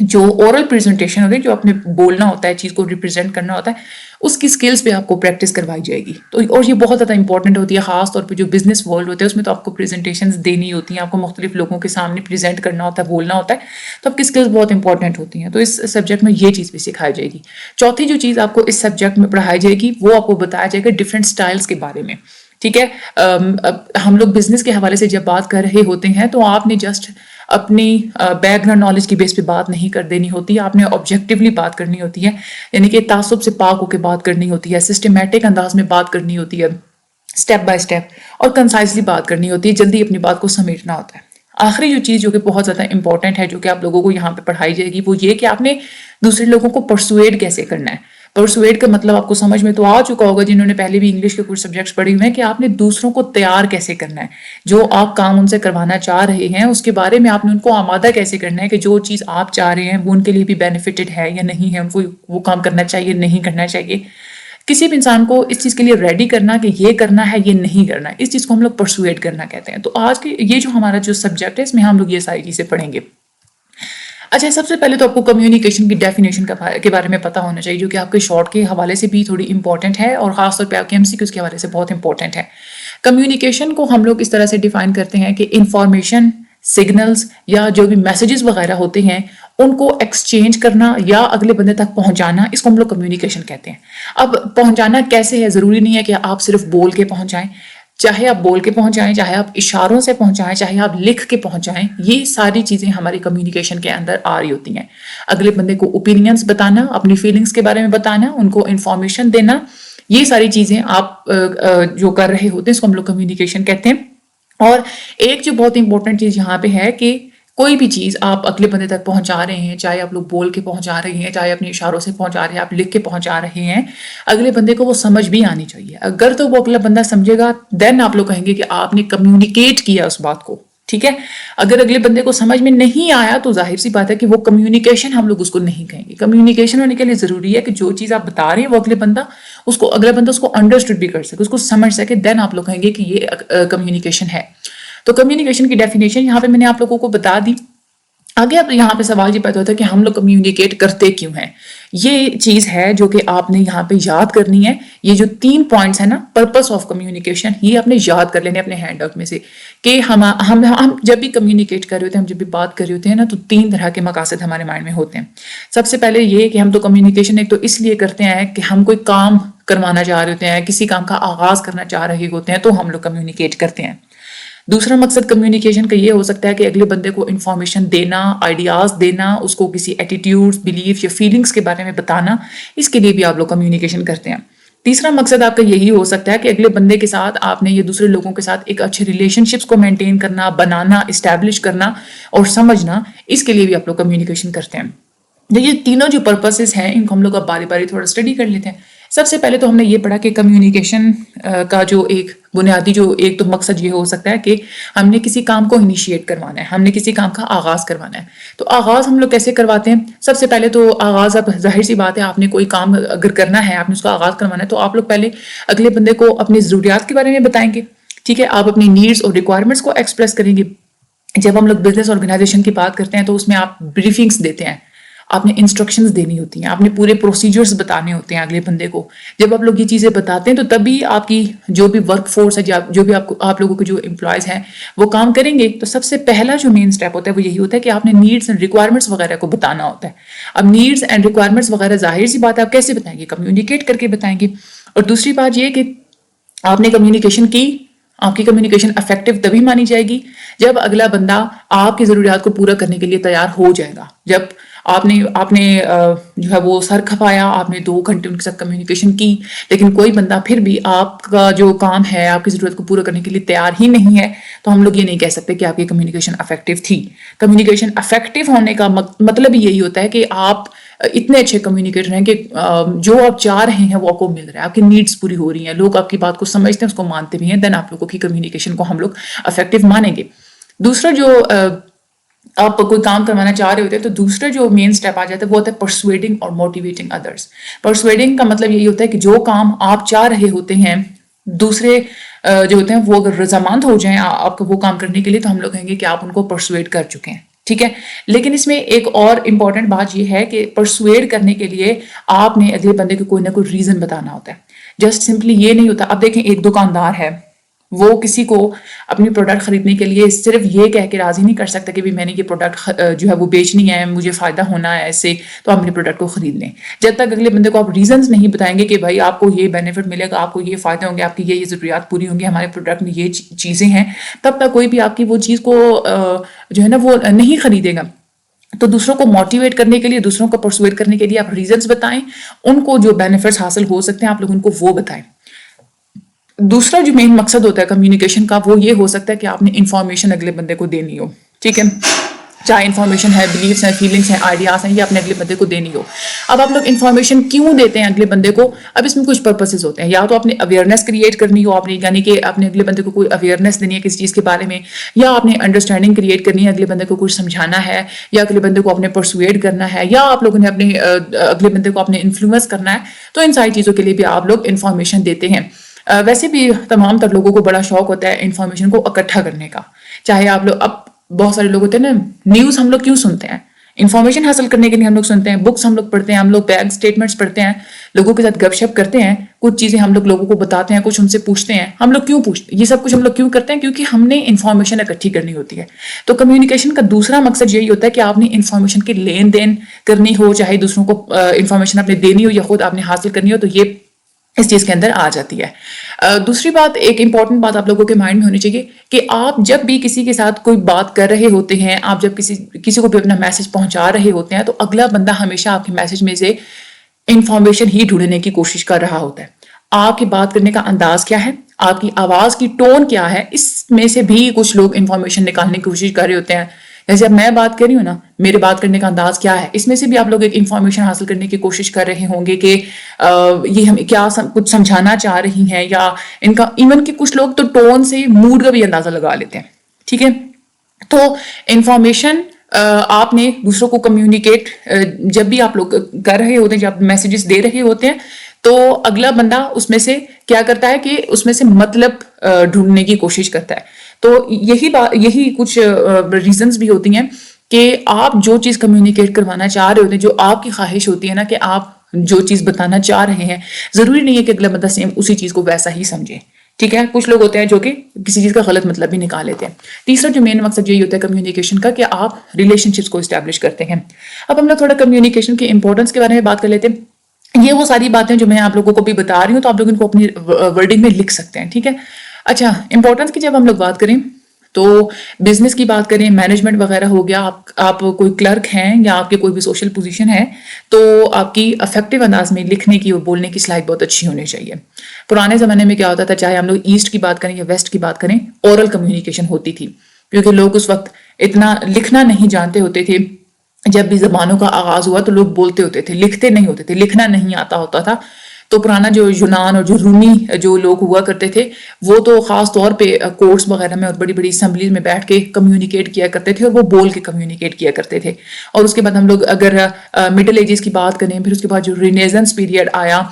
جو oral presentation ہوتی ہے، جو آپ نے بولنا ہوتا ہے، چیز کو ریپرزینٹ کرنا ہوتا ہے، اس کی اسکلس پہ آپ کو پریکٹس کروائی جائے گی. تو اور یہ بہت زیادہ امپورٹنٹ ہوتی ہے، خاص طور پہ جو بزنس ورلڈ ہوتے ہیں اس میں تو آپ کو پریزنٹیشنز دینی ہوتی ہیں، آپ کو مختلف لوگوں کے سامنے پریزنٹ کرنا ہوتا ہے، بولنا ہوتا ہے، تو آپ کی اسکلس بہت امپورٹنٹ ہوتی ہیں. تو اس سبجیکٹ میں یہ چیز بھی سکھائی جائے گی. چوتھی جو چیز آپ کو اس سبجیکٹ میں پڑھائی جائے گی وہ آپ کو بتایا جائے گا ڈفرینٹ اسٹائلس کے بارے میں. ٹھیک ہے، ہم لوگ بزنس کے حوالے سے جب بات کر رہے ہوتے ہیں تو آپ نے جسٹ اپنی بیک گراؤنڈ نالج کی بیس پہ بات نہیں کر دینی ہوتی ہے، آپ نے آبجیکٹیولی بات کرنی ہوتی ہے، یعنی کہ تعصب سے پاک ہو کے بات کرنی ہوتی ہے، سسٹمیٹک انداز میں بات کرنی ہوتی ہے، اسٹیپ بائی اسٹیپ، اور کنسائزلی بات کرنی ہوتی ہے، جلدی اپنی بات کو سمیٹنا ہوتا ہے. آخری جو چیز جو کہ بہت زیادہ امپورٹنٹ ہے جو کہ آپ لوگوں کو یہاں پہ پڑھائی جائے گی وہ یہ کہ آپ نے دوسرے لوگوں کو پرسویڈ کیسے کرنا ہے. پرسویڈ کا مطلب آپ کو سمجھ میں تو آ چکا ہوگا جنہوں نے پہلے بھی انگلش کے کچھ سبجیکٹس پڑھے ہوئے ہیں، کہ آپ نے دوسروں کو تیار کیسے کرنا ہے، جو آپ کام ان سے کروانا چاہ رہے ہیں اس کے بارے میں آپ نے ان کو آمادہ کیسے کرنا ہے کہ جو چیز آپ چاہ رہے ہیں وہ ان کے لیے بھی بینیفٹڈ ہے یا نہیں ہے، ان کو وہ کام کرنا چاہیے نہیں کرنا چاہیے. کسی بھی انسان کو اس چیز کے لیے ریڈی کرنا کہ یہ کرنا ہے یہ نہیں کرنا ہے، اس چیز کو ہم لوگ پرسویٹ کرنا کہتے ہیں. تو آج کے یہ جو ہمارا جو سبجیکٹ ہے اس میں ہم لوگ یہ ساری چیزیں پڑھیں گے. اچھا، سب سے پہلے تو آپ کو کمیونیکیشن کی ڈیفینیشن کے بارے میں پتا ہونا چاہیے، جو کہ آپ کے شارٹ کے حوالے سے بھی تھوڑی امپورٹنٹ ہے اور خاص طور پہ آپ کے MCQs کے حوالے سے بہت امپورٹنٹ ہے. کمیونیکیشن کو ہم لوگ اس طرح سے ڈیفائن کرتے ہیں کہ انفارمیشن، سگنلز یا جو بھی میسیجز وغیرہ ہوتے ہیں ان کو ایکسچینج کرنا یا اگلے بندے تک پہنچانا، اس کو ہم لوگ کمیونیکیشن کہتے ہیں. اب پہنچانا کیسے ہے، ضروری نہیں ہے کہ آپ صرف بول کے پہنچائیں، چاہے آپ بول کے پہنچائیں، چاہے آپ اشاروں سے پہنچائیں، چاہے آپ لکھ کے پہنچائیں، یہ ساری چیزیں ہماری کمیونیکیشن کے اندر آ رہی ہوتی ہیں. اگلے بندے کو اوپینینز بتانا، اپنی فیلنگز کے بارے میں بتانا، ان کو انفارمیشن دینا، یہ ساری چیزیں آپ جو کر رہے ہوتے ہیں اس کو ہم لوگ کمیونیکیشن کہتے ہیں. اور ایک جو بہت امپورٹنٹ چیز یہاں پہ ہے کہ کوئی بھی چیز آپ اگلے بندے تک پہنچا رہے ہیں، چاہے آپ لوگ بول کے پہنچا رہے ہیں، چاہے اپنے اشاروں سے پہنچا رہے ہیں، آپ لکھ کے پہنچا رہے ہیں، اگلے بندے کو وہ سمجھ بھی آنی چاہیے. اگر تو وہ اگلا بندہ سمجھے گا دین آپ لوگ کہیں گے کہ آپ نے کمیونیکیٹ کیا اس بات کو. ٹھیک ہے، اگر اگلے بندے کو سمجھ میں نہیں آیا تو ظاہر سی بات ہے کہ وہ کمیونیکیشن ہم لوگ اس کو نہیں کہیں گے. کمیونیکیشن ہونے کے لیے ضروری ہے کہ جو چیز آپ بتا رہے ہیں وہ اگلا بندہ اس کو انڈرسٹوڈ بھی کر سکے، اس کو سمجھ سکے، دین آپ لوگ کہیں گے کہ یہ کمیونیکیشن ہے. تو کمیونیکیشن کی ڈیفینیشن یہاں پہ میں نے آپ لوگوں کو بتا دی. آگے اب یہاں پہ سوال یہ پیدا ہوتا ہے کہ ہم لوگ کمیونیکیٹ کرتے کیوں ہیں. یہ چیز ہے جو کہ آپ نے یہاں پہ یاد کرنی ہے. یہ جو 3 پوائنٹس ہیں نا، پرپس آف کمیونیکیشن، یہ آپ نے یاد کر لینے اپنے ہینڈ آؤٹ میں سے، کہ ہم جب بھی کمیونیکیٹ کر رہے ہوتے ہیں، ہم جب بھی بات کر رہے ہوتے ہیں نا، تو 3 طرح کے مقاصد ہمارے مائنڈ میں ہوتے ہیں. سب سے پہلے یہ کہ ہم تو کمیونیکیشن ایک تو اس لیے کرتے ہیں کہ ہم کوئی کام کروانا چاہ رہے ہوتے ہیں، کسی کام کا آغاز کرنا چاہ رہے ہوتے ہیں تو ہم لوگ کمیونیکیٹ کرتے ہیں. دوسرا مقصد کمیونیکیشن کا یہ ہو سکتا ہے کہ اگلے بندے کو انفارمیشن دینا، آئیڈیاز دینا، اس کو کسی ایٹیٹیوڈ، بلیف یا فیلنگس کے بارے میں بتانا، اس کے لیے بھی آپ لوگ کمیونیکیشن کرتے ہیں. تیسرا مقصد آپ کا یہی ہو سکتا ہے کہ اگلے بندے کے ساتھ آپ نے یہ دوسرے لوگوں کے ساتھ ایک اچھے ریلیشن شپس کو مینٹین کرنا، بنانا، اسٹیبلش کرنا اور سمجھنا، اس کے لیے بھی آپ لوگ کمیونیکیشن کرتے ہیں. یہ تینوں جو پرپسز ہیں ان کو ہم لوگ اب باری باری تھوڑا اسٹڈی کر لیتے ہیں. سب سے پہلے تو ہم نے یہ پڑھا کہ کمیونیکیشن کا جو ایک بنیادی جو ایک تو مقصد یہ ہو سکتا ہے کہ ہم نے کسی کام کو انیشیٹ کروانا ہے، ہم نے کسی کام کا آغاز کروانا ہے. تو آغاز ہم لوگ کیسے کرواتے ہیں؟ سب سے پہلے تو آغاز، اب ظاہر سی بات ہے آپ نے کوئی کام اگر کرنا ہے، آپ نے اس کا آغاز کروانا ہے، تو آپ لوگ پہلے اگلے بندے کو اپنی ضروریات کے بارے میں بتائیں گے. ٹھیک ہے، آپ اپنی نیڈس اور ریکوائرمنٹس کو ایکسپریس کریں گے. جب ہم لوگ بزنس آرگنائزیشن کی بات کرتے ہیں تو اس میں آپ بریفنگس دیتے ہیں، آپ نے انسٹرکشنز دینی ہوتی ہیں، آپ نے پورے پروسیجرز بتانے ہوتے ہیں اگلے بندے کو. جب آپ لوگ یہ چیزیں بتاتے ہیں تو تبھی آپ کی جو بھی ورک فورس ہے، جو بھی آپ لوگوں کے جو امپلائز ہیں وہ کام کریں گے. تو سب سے پہلا جو مین اسٹیپ ہوتا ہے وہ یہی ہوتا ہے کہ آپ نے نیڈس اینڈ ریکوائرمنٹس وغیرہ کو بتانا ہوتا ہے. اب نیڈس اینڈ ریکوائرمنٹس وغیرہ ظاہر سی بات ہے آپ کیسے بتائیں گے؟ کمیونیکیٹ کر کے بتائیں گے. اور دوسری بات یہ کہ آپ نے کمیونیکیشن کی، آپ کی کمیونیکیشن افیکٹو تبھی مانی جائے گی جب اگلا بندہ آپ کی ضروریات کو پورا کرنے کے لیے تیار ہو جائے گا. جب آپ نے جو ہے وہ سر کھپایا، آپ نے 2 گھنٹے ان کے ساتھ کمیونیکیشن کی، لیکن کوئی بندہ پھر بھی آپ کا جو کام ہے، آپ کی ضرورت کو پورا کرنے کے لیے تیار ہی نہیں ہے، تو ہم لوگ یہ نہیں کہہ سکتے کہ آپ کی کمیونیکیشن افیکٹو تھی. کمیونیکیشن افیکٹو ہونے کا مطلب یہی ہوتا ہے کہ آپ اتنے اچھے کمیونیکیٹر ہیں کہ جو آپ چاہ رہے ہیں وہ آپ کو مل رہا ہے، آپ کی نیڈس پوری ہو رہی ہیں، لوگ آپ کی بات کو سمجھتے ہیں، اس کو مانتے بھی ہیں، دین آپ لوگوں کی کمیونیکیشن کو ہم لوگ افیکٹو مانیں گے. دوسرا جو آپ کوئی کام کروانا چاہ رہے ہوتے ہیں تو دوسرا جو مین اسٹیپ آ جاتا ہے وہ ہوتا ہے پرسویڈنگ اور موٹیویٹنگ ادرس. پرسویڈنگ کا مطلب یہی ہوتا ہے کہ جو کام آپ چاہ رہے ہوتے ہیں، دوسرے جو ہوتے ہیں وہ اگر رضامند ہو جائیں آپ کو وہ کام کرنے کے لیے، تو ہم لوگ کہیں گے کہ آپ ان کو پرسویڈ کر چکے ہیں. ٹھیک ہے. لیکن اس میں ایک اور امپورٹنٹ بات یہ ہے کہ پرسویڈ کرنے کے لیے آپ نے اگلے بندے کو کوئی نہ کوئی ریزن بتانا ہوتا ہے. جسٹ سمپلی یہ نہیں ہوتا. اب دیکھیں ایک دکاندار ہے, وہ کسی کو اپنی پروڈکٹ خریدنے کے لیے صرف یہ کہہ کے راضی نہیں کر سکتا کہ میں نے یہ پروڈکٹ جو ہے وہ بیچنی ہے, مجھے فائدہ ہونا ہے اس سے, تو آپ اپنی پروڈکٹ کو خرید لیں. جب تک اگلے بندے کو آپ ریزنز نہیں بتائیں گے کہ بھائی آپ کو یہ بینیفٹ ملے گا, آپ کو یہ فائدہ ہوں گے, آپ کی یہ ضروریات پوری ہوں گی, ہمارے پروڈکٹ میں یہ چیزیں ہیں, تب تک کوئی بھی آپ کی وہ چیز کو جو ہے نا وہ نہیں خریدے گا. تو دوسروں کو موٹیویٹ کرنے کے لیے, دوسروں کو پرسویٹ کرنے کے لیے آپ ریزنز بتائیں, ان کو جو بینیفٹس حاصل ہو سکتے ہیں آپ لوگ ان کو وہ بتائیں. دوسرا جو مین مقصد ہوتا ہے کمیونیکیشن کا وہ یہ ہو سکتا ہے کہ آپ نے انفارمیشن اگلے بندے کو دینی ہو. ٹھیک ہے, چاہے انفارمیشن ہے, بلیفس ہیں, فیلنگس ہیں, آئیڈیاز ہیں, یہ اپنے اگلے بندے کو دینی ہو. اب آپ لوگ انفارمیشن کیوں دیتے ہیں اگلے بندے کو؟ اب اس میں کچھ پرپسز ہوتے ہیں. یا تو آپ نے اویئرنیس کریٹ کرنی ہو, آپ نے یعنی کہ آپ نے اگلے بندے کو کوئی اویئرنیس دینی ہے کسی چیز کے بارے میں, یا آپ نے انڈرسٹینڈنگ کریٹ کرنی ہے, اگلے بندے کو کچھ سمجھانا ہے, یا اگلے بندے کو آپ نے پرسویڈ کرنا ہے, یا آپ لوگوں نے اپنے اگلے بندے کو اپنے انفلوئنس کرنا ہے. تو ان ساری چیزوں کے لیے بھی آپ لوگ انفارمیشن دیتے ہیں. ویسے بھی تمام تر لوگوں کو بڑا شوق ہوتا ہے انفارمیشن کو اکٹھا کرنے کا. چاہے آپ لوگ, اب بہت سارے لوگ ہوتے ہیں نا, نیوز ہم لوگ کیوں سنتے ہیں؟ انفارمیشن حاصل کرنے کے لیے ہم لوگ سنتے ہیں, بکس ہم لوگ پڑھتے ہیں, ہم لوگ بیگ اسٹیٹمنٹس پڑھتے ہیں, لوگوں کے ساتھ گپ شپ کرتے ہیں, کچھ چیزیں ہم لوگ لوگوں کو بتاتے ہیں, کچھ ان سے پوچھتے ہیں. ہم لوگ کیوں پوچھتے ہیں یہ سب کچھ ہم لوگ کیوں کرتے ہیں؟ کیونکہ ہم نے انفارمیشن اکٹھی کرنی ہوتی ہے. تو کمیونیکیشن کا دوسرا مقصد یہی ہوتا ہے کہ آپ نے انفارمیشن کی لین دین کرنی ہو, چاہے دوسروں کو انفارمیشن آپ نے دینی ہو یا خود آپ نے حاصل کرنی ہو, تو یہ اس چیز کے اندر آ جاتی ہے. دوسری بات, ایک امپورٹنٹ بات آپ لوگوں کے مائنڈ میں ہونی چاہیے کہ آپ جب بھی کسی کے ساتھ کوئی بات کر رہے ہوتے ہیں, آپ جب کسی کو بھی اپنا میسج پہنچا رہے ہوتے ہیں, تو اگلا بندہ ہمیشہ آپ کے میسج میں سے انفارمیشن ہی ڈھونڈنے کی کوشش کر رہا ہوتا ہے. آپ کی بات کرنے کا انداز کیا ہے, آپ کی آواز کی ٹون کیا ہے, اس میں سے بھی کچھ لوگ انفارمیشن نکالنے کی کوشش کر رہے ہوتے ہیں. جیسے اب میں بات کر رہی ہوں نا, میرے بات کرنے کا انداز کیا ہے, اس میں سے بھی آپ لوگ ایک انفارمیشن حاصل کرنے کی کوشش کر رہے ہوں گے کہ یہ ہم کیا کچھ سمجھانا چاہ رہی ہیں, یا ان کا ایون کہ کچھ لوگ تو ٹون سے موڈ کا بھی اندازہ لگا لیتے ہیں. ٹھیک ہے, تو انفارمیشن آپ نے دوسروں کو کمیونیکیٹ جب بھی آپ لوگ کر رہے ہوتے ہیں, جب میسیجز دے رہے ہوتے ہیں, تو اگلا بندہ اس میں سے کیا کرتا ہے کہ اس میں سے مطلب ڈھونڈنے کی کوشش کرتا ہے. تو یہی کچھ ریزنز بھی ہوتی ہیں کہ آپ جو چیز کمیونیکیٹ کروانا چاہ رہے ہوتے ہیں, جو آپ کی خواہش ہوتی ہے نا کہ آپ جو چیز بتانا چاہ رہے ہیں, ضروری نہیں ہے کہ اگلا بندہ سیم اسی چیز کو ویسا ہی سمجھے. ٹھیک ہے, کچھ لوگ ہوتے ہیں جو کہ کسی چیز کا غلط مطلب بھی نکال لیتے ہیں. تیسرا جو مین مقصد یہی ہوتا ہے کمیونیکیشن کا کہ آپ ریلیشن شپس کو اسٹیبلش کرتے ہیں. اب ہم لوگ تھوڑا کمیونیکیشن کی امپورٹنس کے بارے میں بات کر لیتے ہیں. یہ وہ ساری باتیں جو میں آپ لوگوں کو بھی بتا رہی ہوں, تو آپ لوگ ان کو اپنی ورڈنگ میں لکھ سکتے ہیں. ٹھیک ہے, اچھا, امپورٹنس کی جب ہم لوگ بات کریں تو بزنس کی بات کریں, مینجمنٹ وغیرہ ہو گیا, آپ کوئی کلرک ہیں یا آپ کے کوئی بھی سوشل پوزیشن ہے, تو آپ کی افیکٹو انداز میں لکھنے کی اور بولنے کی صلاحیت بہت اچھی ہونی چاہیے. پرانے زمانے میں کیا ہوتا تھا, چاہے ہم لوگ ایسٹ کی بات کریں یا ویسٹ کی بات کریں, اورل کمیونیکیشن ہوتی تھی, کیونکہ لوگ اس وقت اتنا لکھنا نہیں جانتے ہوتے تھے. جب بھی زبانوں کا آغاز ہوا تو لوگ بولتے ہوتے تھے, لکھتے نہیں ہوتے تھے, لکھنا نہیں آتا ہوتا تھا. تو پرانا جو یونان اور جو رومی جو لوگ ہوا کرتے تھے, وہ تو خاص طور پہ کورٹس وغیرہ میں اور بڑی بڑی اسمبلیز میں بیٹھ کے کمیونیکیٹ کیا کرتے تھے, اور وہ بول کے کمیونیکیٹ کیا کرتے تھے. اور اس کے بعد ہم لوگ اگر مڈل ایجز کی بات کریں, پھر اس کے بعد جو رینیزنس پیریڈ آیا,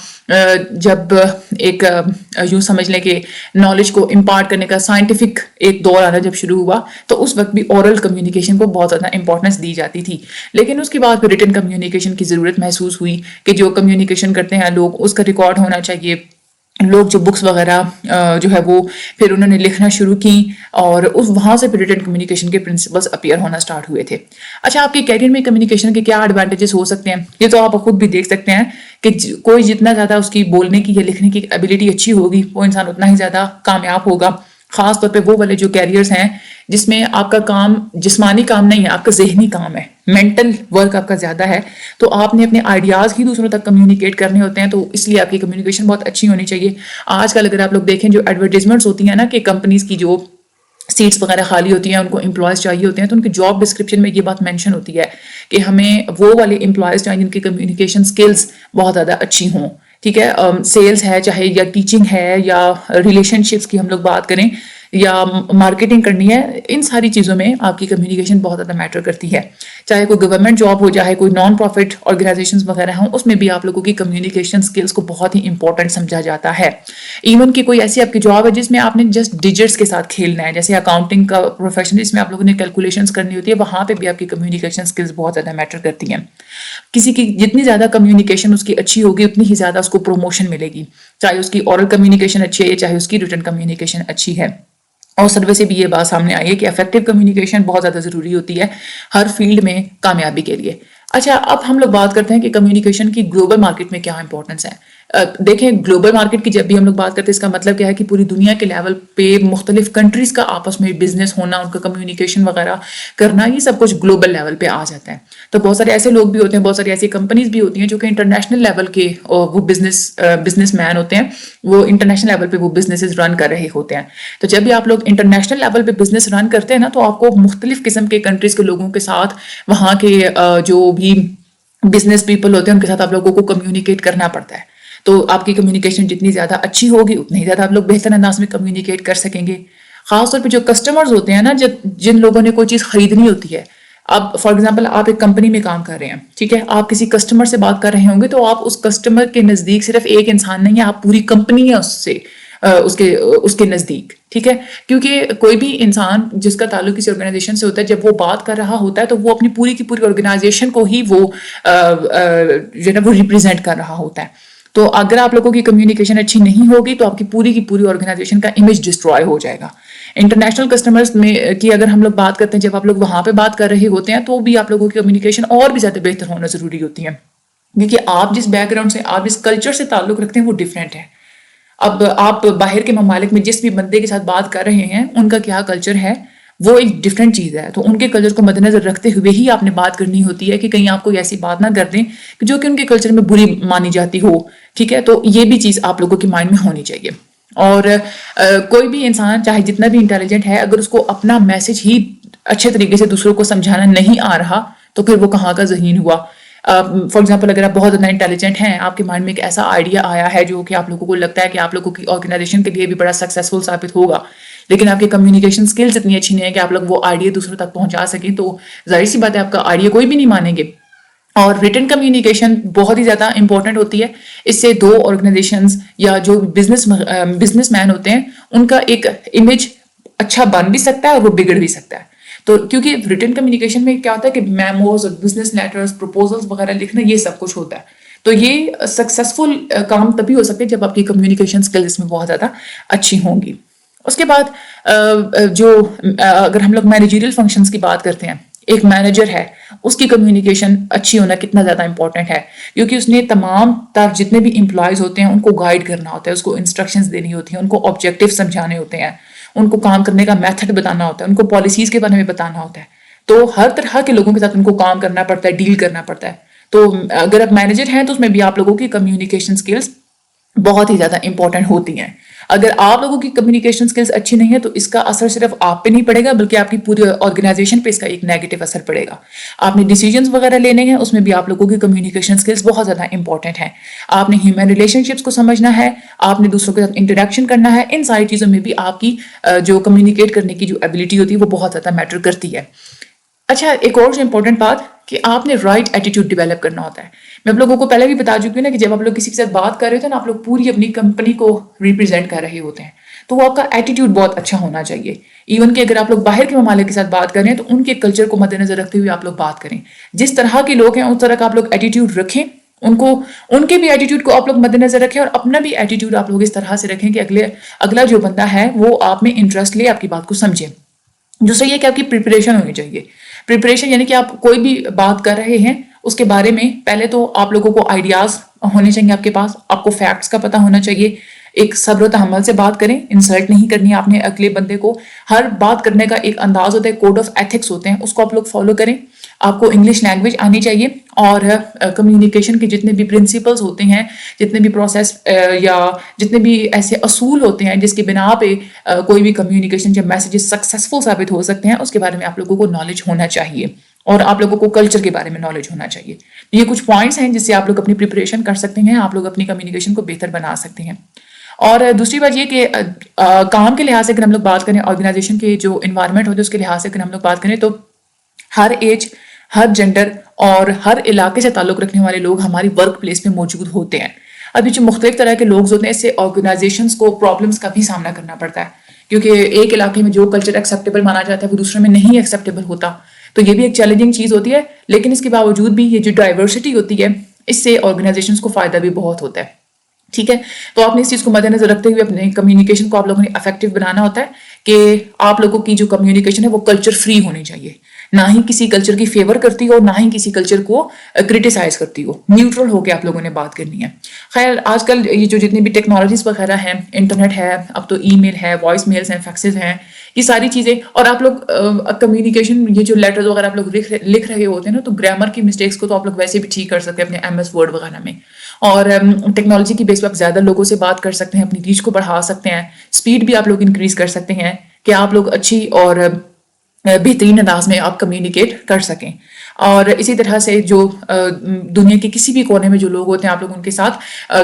جب ایک یوں سمجھ لیں کہ نالج کو امپارٹ کرنے کا سائنٹیفک ایک دور آنا جب شروع ہوا, تو اس وقت بھی اورل کمیونیکیشن کو بہت زیادہ امپورٹنس دی جاتی تھی. لیکن اس کے بعد پھر ریٹن کمیونیکیشن کی ضرورت محسوس ہوئی کہ جو کمیونیکیشن کرتے ہیں لوگ, اس کا ریکارڈ ہونا چاہیے. لوگ جو بکس وغیرہ جو ہے وہ پھر انہوں نے لکھنا شروع کی, اور وہاں سے پھر ریٹن کمیونیکیشن کے پرنسپلس اپیئر ہونا سٹارٹ ہوئے تھے. اچھا, آپ کے کیریئر میں کمیونیکیشن کے کیا ایڈوانٹیجز ہو سکتے ہیں, یہ تو آپ خود بھی دیکھ سکتے ہیں کہ کوئی جتنا زیادہ اس کی بولنے کی یا لکھنے کی ایبلٹی اچھی ہوگی, وہ انسان اتنا ہی زیادہ کامیاب ہوگا. خاص طور پہ وہ والے جو کیریئرز ہیں جس میں آپ کا کام جسمانی کام نہیں ہے, آپ کا ذہنی کام ہے, مینٹل ورک آپ کا زیادہ ہے, تو آپ نے اپنے آئیڈیاز ہی دوسروں تک کمیونیکیٹ کرنے ہوتے ہیں, تو اس لیے آپ کی کمیونیکیشن بہت اچھی ہونی چاہیے. آج کل اگر آپ لوگ دیکھیں جو ایڈورٹیزمنٹس ہوتی ہیں نا کہ کمپنیز کی جو سیٹس وغیرہ خالی ہوتی ہیں, ان کو امپلائز چاہیے ہوتے ہیں, تو ان کی جاب ڈسکرپشن میں یہ بات مینشن ہوتی ہے کہ ہمیں وہ والے امپلائز چاہیے جن کی کمیونیکیشن اسکلز بہت زیادہ اچھی ہوں. ٹھیک ہے, سیلز ہے چاہے یا ٹیچنگ ہے یا ریلیشن شپس کی ہم لوگ بات کریں, یا مارکیٹنگ کرنی ہے، ان ساری چیزوں میں آپ کی کمیونیکیشن بہت زیادہ میٹر کرتی ہے. چاہے کوئی گورنمنٹ جاب ہو، چاہے کوئی نان پروفٹ آرگنائزیشنز وغیرہ ہوں، اس میں بھی آپ لوگوں کی کمیونیکیشن اسکلس کو بہت ہی امپورٹنٹ سمجھا جاتا ہے. ایون کہ کوئی ایسی آپ کی جاب ہے جس میں آپ نے جسٹ ڈیجٹس کے ساتھ کھیلنا ہے، جیسے اکاؤنٹنگ کا پروفیشن جس میں آپ لوگوں نے کیلکولیشنز کرنی ہوتی ہے، وہاں پہ بھی آپ کی کمیونیکیشن اسکلس بہت زیادہ میٹر کرتی ہیں. کسی کی جتنی زیادہ کمیونیکیشن اس کی اچھی ہوگی اتنی ہی زیادہ اس کو پروموشن ملے گی، چاہے اس کی اورل کمیونیکیشن اچھی ہے چاہے اس کی ریٹن کمیونیکیشن اچھی ہے. اور سروے سے بھی یہ بات سامنے آئی ہے کہ افیکٹو کمیونیکیشن بہت زیادہ ضروری ہوتی ہے ہر فیلڈ میں کامیابی کے لیے. اچھا، اب ہم لوگ بات کرتے ہیں کہ کمیونیکیشن کی گلوبل مارکیٹ میں کیا امپورٹنس ہے. دیکھیں، گلوبل مارکیٹ کی جب بھی ہم لوگ بات کرتے ہیں اس کا مطلب کیا ہے کہ پوری دنیا کے لیول پہ مختلف کنٹریز کا آپس میں بزنس ہونا، ان کا کمیونیکیشن وغیرہ کرنا، یہ سب کچھ گلوبل لیول پہ آ جاتا ہے. تو بہت سارے ایسے لوگ بھی ہوتے ہیں، بہت ساری ایسی کمپنیز بھی ہوتی ہیں جو کہ انٹرنیشنل لیول کے وہ بزنس مین ہوتے ہیں، وہ انٹرنیشنل لیول پہ وہ بزنسز رن کر رہے ہوتے ہیں. تو جب بھی آپ لوگ انٹرنیشنل لیول پہ بزنس رن کرتے ہیں نا، تو آپ کو مختلف قسم کے کنٹریز کے لوگوں کے ساتھ، وہاں کے جو بھی بزنس پیپل ہوتے ہیں ان کے ساتھ آپ لوگوں کو کمیونیکیٹ کرنا پڑتا ہے. تو آپ کی کمیونیکیشن جتنی زیادہ اچھی ہوگی اتنی ہی زیادہ آپ لوگ بہتر انداز میں کمیونیکیٹ کر سکیں گے. خاص طور پہ جو کسٹمرز ہوتے ہیں نا، جن لوگوں نے کوئی چیز خریدنی ہوتی ہے. اب فار ایگزامپل آپ ایک کمپنی میں کام کر رہے ہیں، ٹھیک ہے، آپ کسی کسٹمر سے بات کر رہے ہوں گے تو آپ اس کسٹمر کے نزدیک صرف ایک انسان نہیں ہے، آپ پوری کمپنی ہے اس کے نزدیک، ٹھیک ہے. کیونکہ کوئی بھی انسان جس کا تعلق کسی آرگنائزیشن سے ہوتا ہے، جب وہ بات کر رہا ہوتا ہے تو وہ اپنی پوری کی پوری آرگنائزیشن کو ہی وہ جو ہے نا وہ ریپرزینٹ کر رہا ہوتا ہے. تو اگر آپ لوگوں کی کمیونیکیشن اچھی نہیں ہوگی تو آپ کی پوری آرگنائزیشن کا امیج ڈسٹرائے ہو جائے گا. انٹرنیشنل کسٹمرز میں کی اگر ہم لوگ بات کرتے ہیں، جب آپ لوگ وہاں پہ بات کر رہے ہوتے ہیں تو بھی آپ لوگوں کی کمیونیکیشن اور بھی زیادہ بہتر ہونا ضروری ہوتی ہے، کیونکہ آپ جس بیک گراؤنڈ سے، آپ جس کلچر سے تعلق رکھتے ہیں وہ ڈفرینٹ ہے. اب آپ باہر کے ممالک میں جس بھی بندے کے ساتھ بات کر رہے ہیں، ان کا کیا کلچر ہے وہ ایک ڈفرینٹ چیز ہے. تو ان کے کلچر کو مد نظر رکھتے ہوئے ہی آپ نے بات کرنی ہوتی ہے کہ کہیں آپ کوئی ایسی بات نہ کر دیں جو کہ ان کے کلچر میں بری مانی جاتی ہو، ٹھیک ہے. تو یہ بھی چیز آپ لوگوں کے مائنڈ میں ہونی چاہیے. اور کوئی بھی انسان چاہے جتنا بھی انٹیلیجنٹ ہے، اگر اس کو اپنا میسج ہی اچھے طریقے سے دوسروں کو سمجھانا نہیں آ رہا تو پھر وہ کہاں کا ذہین ہوا. فار ایگزامپل اگر آپ بہت زیادہ انٹیلیجنٹ ہیں، آپ کے مائنڈ میں ایک ایسا آئیڈیا آیا ہے جو کہ آپ لوگوں کو لگتا ہے کہ آپ لوگوں کی آرگنائزیشن کے لیے بھی بڑا سکسیسفل ثابت ہوگا، لیکن آپ کی کمیونیکیشن اسکلز اتنی اچھی نہیں ہے کہ آپ لوگ وہ آئیڈیا دوسروں تک پہنچا سکیں، تو ظاہر سی بات ہے آپ کا آئیڈیا کوئی بھی نہیں مانیں گے. اور ریٹن کمیونیکیشن بہت ہی زیادہ امپورٹنٹ ہوتی ہے. اس سے دو آرگنائزیشنز یا جو بزنس مین ہوتے ہیں ان کا ایک امیج اچھا بن بھی سکتا ہے اور وہ بگڑ بھی سکتا ہے. تو کیونکہ ریٹن کمیونیکیشن میں کیا ہوتا ہے کہ میموز اور بزنس لیٹرز، پروپوزلز وغیرہ لکھنا، یہ سب کچھ ہوتا ہے. تو یہ سکسیسفل کام تبھی ہو سکتے جب آپ کی کمیونیکیشن اسکل اس میں بہت زیادہ اچھی ہوں گی. اس کے بعد اگر ہم لوگ مینیجریل فنکشنز کی بات کرتے ہیں، ایک مینیجر ہے، اس کی کمیونیکیشن اچھی ہونا کتنا زیادہ امپورٹنٹ ہے، کیونکہ اس نے تمام تر جتنے بھی امپلائیز ہوتے ہیں ان کو گائیڈ کرنا ہوتا ہے، اس کو انسٹرکشنز دینی ہوتی ہیں، ان کو آبجیکٹیو سمجھانے ہوتے ہیں، ان کو کام کرنے کا میتھڈ بتانا ہوتا ہے، ان کو پالیسیز کے بارے میں بتانا ہوتا ہے. تو ہر طرح کے لوگوں کے ساتھ ان کو کام کرنا پڑتا ہے، ڈیل کرنا پڑتا ہے. تو اگر آپ مینیجر ہیں تو اس میں بھی آپ لوگوں کی کمیونیکیشن اسکلس بہت ہی زیادہ امپورٹنٹ ہوتی ہیں. اگر آپ لوگوں کی کمیونیکیشن اسکلس اچھی نہیں ہے تو اس کا اثر صرف آپ پہ نہیں پڑے گا بلکہ آپ کی پوری آرگنائزیشن پہ اس کا ایک نیگیٹو اثر پڑے گا. آپ نے ڈیسیجنز وغیرہ لینے ہیں، اس میں بھی آپ لوگوں کی کمیونیکیشن اسکلس بہت زیادہ امپورٹنٹ ہیں. آپ نے ہیومن ریلیشن شپس کو سمجھنا ہے، آپ نے دوسروں کے ساتھ انٹریکشن کرنا ہے، ان ساری چیزوں میں بھی آپ کی جو کمیونیکیٹ کرنے کی جو ایبلٹی ہوتی ہے وہ بہت زیادہ میٹر کرتی ہے. اچھا، ایک اور امپورٹنٹ بات کہ آپ نے رائٹ ایٹیٹیوڈ ڈیولپ کرنا ہوتا ہے. میں آپ لوگوں کو پہلے بھی بتا چکی ہوں نا کہ جب آپ لوگ کسی کے ساتھ بات کر رہے ہوتے ہیں نا، آپ لوگ پوری اپنی کمپنی کو ریپرزینٹ کر رہے ہوتے ہیں، تو وہ آپ کا ایٹیٹیوڈ بہت اچھا ہونا چاہیے. ایون کہ اگر آپ لوگ باہر کے ممالک کے ساتھ بات کر رہے ہیں تو ان کے کلچر کو مد نظر رکھتے ہوئے آپ لوگ بات کریں. جس طرح کے لوگ ہیں اس طرح کا آپ لوگ ایٹیٹیوڈ رکھیں، ان کے بھی ایٹیٹیوڈ کو آپ لوگ مد نظر رکھیں، اور اپنا بھی ایٹیٹیوڈ آپ لوگ اس طرح سے رکھیں کہ اگلا جو بندہ ہے وہ آپ میں انٹرسٹ لے، آپ کی بات کو سمجھے. دوسرا یہ کہ آپ کی پریپریشن ہونی چاہیے. پریپریشن یعنی کہ آپ کوئی بھی بات کر رہے ہیں اس کے بارے میں پہلے تو آپ لوگوں کو آئیڈیاز ہونے چاہیے آپ کے پاس، آپ کو فیکٹس کا پتہ ہونا چاہیے. ایک صبر و تحمل سے بات کریں، انسلٹ نہیں کرنی آپ نے اگلے بندے کو. ہر بات کرنے کا ایک انداز ہوتا ہے، کوڈ آف ایتھکس ہوتے ہیں، اس کو آپ لوگ فالو کریں. آپ کو انگلش لینگویج آنی چاہیے، اور کمیونیکیشن کے جتنے بھی پرنسپلز ہوتے ہیں، جتنے بھی پروسیس یا جتنے بھی ایسے اصول ہوتے ہیں جس کی بنا پہ کوئی بھی کمیونیکیشن جب میسیجز سکسیسفل ثابت ہو سکتے ہیں، اس کے بارے میں آپ لوگوں کو نالج ہونا چاہیے، اور آپ لوگوں کو کلچر کے بارے میں نالج ہونا چاہیے. یہ کچھ پوائنٹس ہیں جس سے آپ لوگ اپنی پریپریشن کر سکتے ہیں، آپ لوگ اپنی کمیونیکیشن کو بہتر بنا سکتے ہیں. اور دوسری بات یہ کہ کام کے لحاظ سے اگر ہم لوگ بات کریں، آرگنائزیشن کے جو انوائرمنٹ ہوتے ہیں اس کے لحاظ سے اگر ہم لوگ بات کریں تو ہر ایج، ہر جینڈر اور ہر علاقے سے تعلق رکھنے والے لوگ ہماری ورک پلیس میں موجود ہوتے ہیں. ابھی جو مختلف طرح کے لوگ ہوتے ہیں اس سے آرگنائزیشنس کو پرابلمس کا بھی سامنا کرنا پڑتا ہے، کیونکہ ایک علاقے میں جو کلچر ایکسیپٹیبل مانا جاتا ہے وہ دوسرے میں نہیں ایکسیپٹیبل ہوتا. تو یہ بھی ایک چیلنجنگ چیز ہوتی ہے، لیکن اس کے باوجود بھی یہ جو ڈائیورسٹی ہوتی ہے اس سے آرگنائزیشنس کو فائدہ بھی بہت ہوتا ہے. ٹھیک ہے، تو آپ نے اس چیز کو مد نظر رکھتے ہوئے اپنے کمیونیکیشن کو آپ لوگوں نے افیکٹو بنانا ہوتا ہے کہ آپ لوگوں کی جو کمیونیکیشن ہے وہ کلچر فری ہونی چاہیے، نہ ہی کسی کلچر کی فیور کرتی ہو، نہ ہی کسی کلچر کو کرٹیسائز کرتی ہو، نیوٹرل ہو کے آپ لوگوں نے بات کرنی ہے. خیر، آج کل یہ جو جتنی بھی ٹیکنالوجیز وغیرہ ہیں، انٹرنیٹ ہے، اب تو ای میل ہے، وائس میلز ہیں، فیکسز ہیں، یہ ساری چیزیں، اور آپ لوگ کمیونیکیشن یہ جو لیٹرز وغیرہ آپ لوگ لکھ رہے ہوتے ہیں نا، تو گرامر کی مسٹیکس کو تو آپ لوگ ویسے بھی ٹھیک کر سکتے ہیں اپنے MS ورڈ وغیرہ میں. اور ٹیکنالوجی کی بیس پہ آپ زیادہ لوگوں سے بات کر سکتے ہیں، اپنی ریچ کو بڑھا سکتے ہیں، اسپیڈ بھی آپ لوگ انکریز کر سکتے ہیں کہ آپ لوگ اچھی اور بہترین انداز میں آپ کمیونیکیٹ کر سکیں. اور اسی طرح سے جو دنیا کے کسی بھی کونے میں جو لوگ ہوتے ہیں آپ لوگ ان کے ساتھ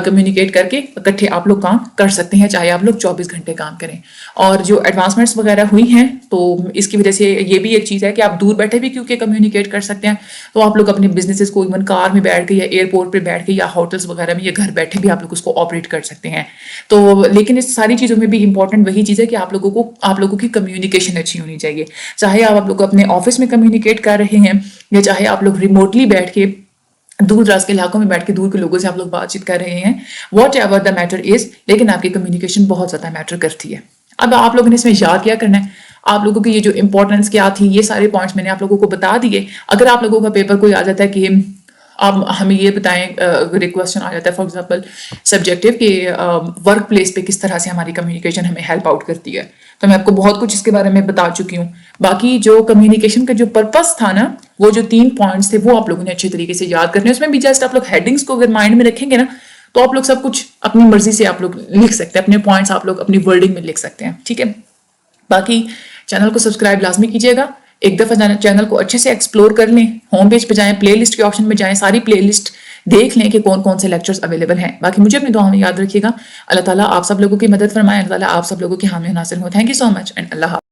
کمیونیکیٹ کر کے اکٹھے آپ لوگ کام کر سکتے ہیں، چاہے آپ لوگ 24 گھنٹے کام کریں. اور جو ایڈوانسمنٹس وغیرہ ہوئی ہیں تو اس کی وجہ سے یہ بھی ایک چیز ہے کہ آپ دور بیٹھے بھی کیونکہ کمیونیکیٹ کر سکتے ہیں، تو آپ لوگ اپنے بزنسز کو ایون کار میں بیٹھ کے یا ایئرپورٹ پہ بیٹھ کے یا ہوٹلس وغیرہ میں یا گھر بیٹھے بھی آپ لوگ اس کو آپریٹ کر سکتے ہیں. تو لیکن اس ساری چیزوں میں بھی امپورٹنٹ وہی چیز ہے کہ آپ لوگوں کی کمیونیکیشن اچھی ہونی چاہیے، چاہے آپ لوگ اپنے آفس میں کمیونیکیٹ کر رہے ہیں یا چاہے آپ لوگ ریموٹلی بیٹھ کے دور دراز کے علاقوں میں بیٹھ کے دور کے لوگوں سے آپ لوگ بات چیت کر رہے ہیں، what ever the matter is, لیکن آپ کی کمیونیکیشن بہت زیادہ میٹر کرتی ہے. اب آپ لوگوں نے اس میں یاد کیا کرنا ہے، آپ لوگوں کی یہ جو امپورٹنس کیا تھی، یہ سارے پوائنٹس میں نے آپ لوگوں کو بتا دیے. اگر آپ لوگوں کا پیپر کوئی آ جاتا ہے کہ آپ ہمیں یہ بتائیں، اگر ایک کویسچن آ جاتا ہے فار ایگزامپل سبجیکٹیو کہ ورک پلیس پہ کس طرح سے ہماری کمیونیکیشن ہمیں ہیلپ آؤٹ کرتی ہے، تو میں آپ کو بہت کچھ اس کے بارے میں بتا چکی ہوں. باقی جو کمیونیکیشن کا جو پرپس تھا نا، وہ جو 3 پوائنٹس تھے وہ آپ لوگوں نے اچھے طریقے سے یاد کرنے. اس میں بھی جسٹ آپ لوگ ہیڈنگس کو اگر مائنڈ میں رکھیں گے نا تو آپ لوگ سب کچھ اپنی مرضی سے آپ لوگ لکھ سکتے ہیں، اپنے پوائنٹس آپ لوگ اپنی ورڈنگ میں لکھ سکتے ہیں. ٹھیک ہے، باقی چینل کو سبسکرائب لازمی کیجیے گا. ایک دفعہ چینل کو اچھے سے ایکسپلور کر لیں، ہوم پیج پہ جائیں، پلے لسٹ کے آپشن میں جائیں، ساری پلے لسٹ دیکھ لیں کہ کون کون سے لیکچرز اویلیبل ہیں. باقی مجھے اپنی دعاؤں میں یاد رکھیے گا. اللہ تعالیٰ آپ سب لوگوں کی مدد فرمائے، اللہ تعالیٰ آپ سب لوگوں کی حامی ناصر ہو. Thank you so much and اللہ حافظ.